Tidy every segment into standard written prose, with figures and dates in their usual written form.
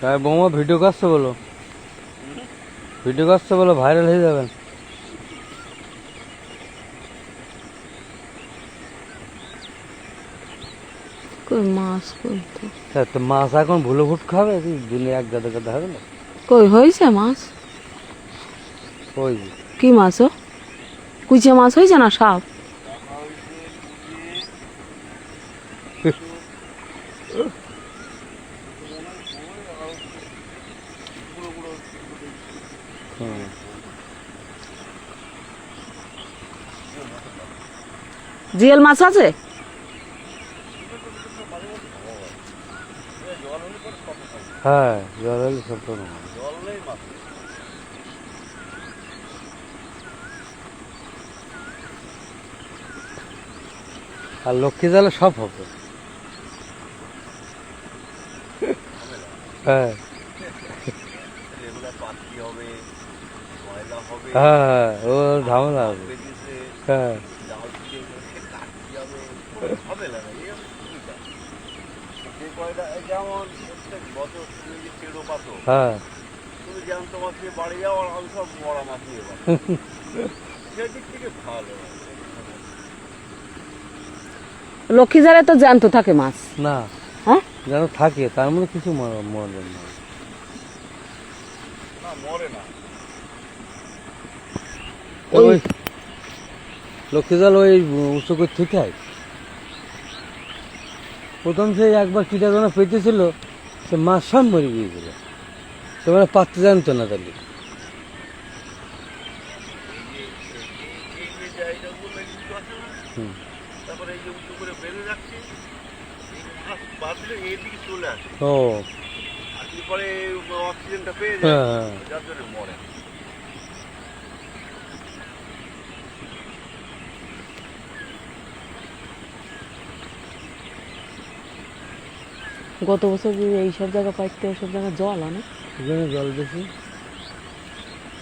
তাই বৌমা ভিডিও করছে বলো, ভিডিও করছে বলো, ভাইরাল হয়ে যাবেন। কই মাছ কই তো? হ্যাঁ, তো মাছ এখন ভুলে ভুট খাবে, দিনে এক গাদা গাদা হবে না। কই হয়েছে মাছ? ওই কি মাছ? ও কুইচে মাছ হয়েছে না সাপ? জিয়েল মাছ আছে? হ্যাঁ, জল হলে সব তো আর লক্ষ্মী জালে সব হবে। হ্যাঁ হ্যাঁ, ও ঝামেলা হবে। হ্যাঁ হ্যাঁ, লক্ষ্মী জালে তো জ্যান্ত থাকে মাছ। না হ্যাঁ, যেন থাকে, তার মধ্যে কিছু মরে না। ওই লক্ষ্মী জাল ওই উঁচু করে ঠিক হয়। প্রথম সে একবার কিটা যেন পেতেছিল, সে মাছ সব মরে গিয়েছিল, সে মানে পাততে জানতো না। তাহলে ও হ্যাঁ, গত বছর এইসব জায়গা পাইতে ওইসব জায়গায় জল আনে। এখানে জল বেশি,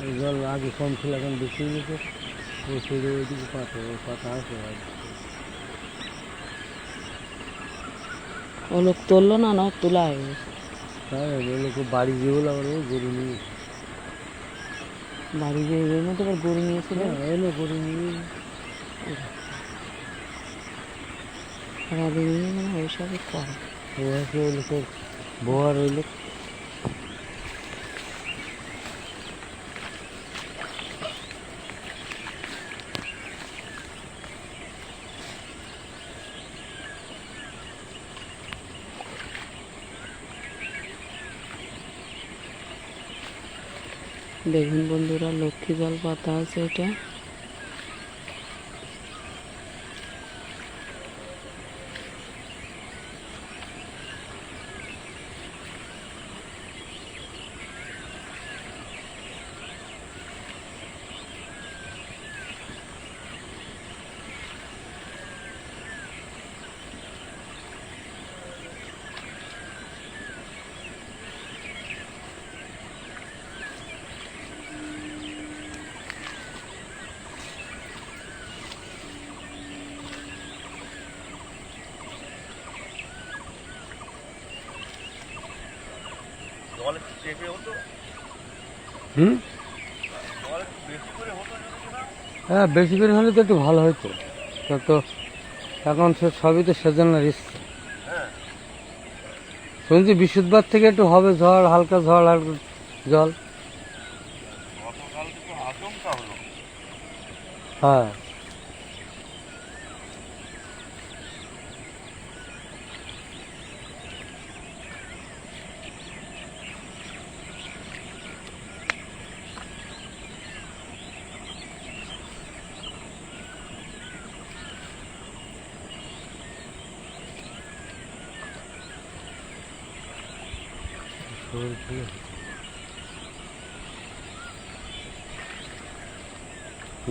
এই জল আগে কম ছিল, এখন বেশি হয়ে গেছে। ওই সাইডে ওইদিকে পাতা আছে। ও লোক তুললো না, না তোলা হয়ে গেছে। হ্যাঁ, ওই লোক বাড়ি গিয়ে বলে আবার ওই গরু নিয়ে বাড়ি যে এর মধ্যে আবার গরু নিয়েছিল। এলো গরু নিয়ে সারাদিন মানে ওইসবই করে। ও আছে ওই লোকের বউয়ার ওই লোক। দেখুন বন্ধুরা, লক্ষ্মী জল পাতা আছে এটা। হ্যাঁ, বেশি করে হলে তো একটু ভালো হতো। তো এখন সে সবই তো সেজন্য রিস্ক। শুনছি বৃহস্পতিবার থেকে একটু হবে ঝড়, হালকা ঝড়, হালকা জল। হ্যাঁ,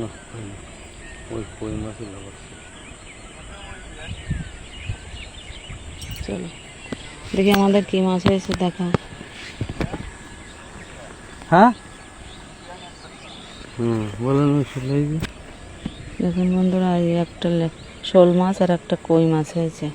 না ওই কই মাছই লাগাচ্ছে। চলো দেখি আমাদের কি মাছ হয়েছে দেখা। হ্যাঁ, বলেন। দেখুন বন্ধুরা, এই একটা শোল মাছ আর একটা কই মাছ হয়েছে।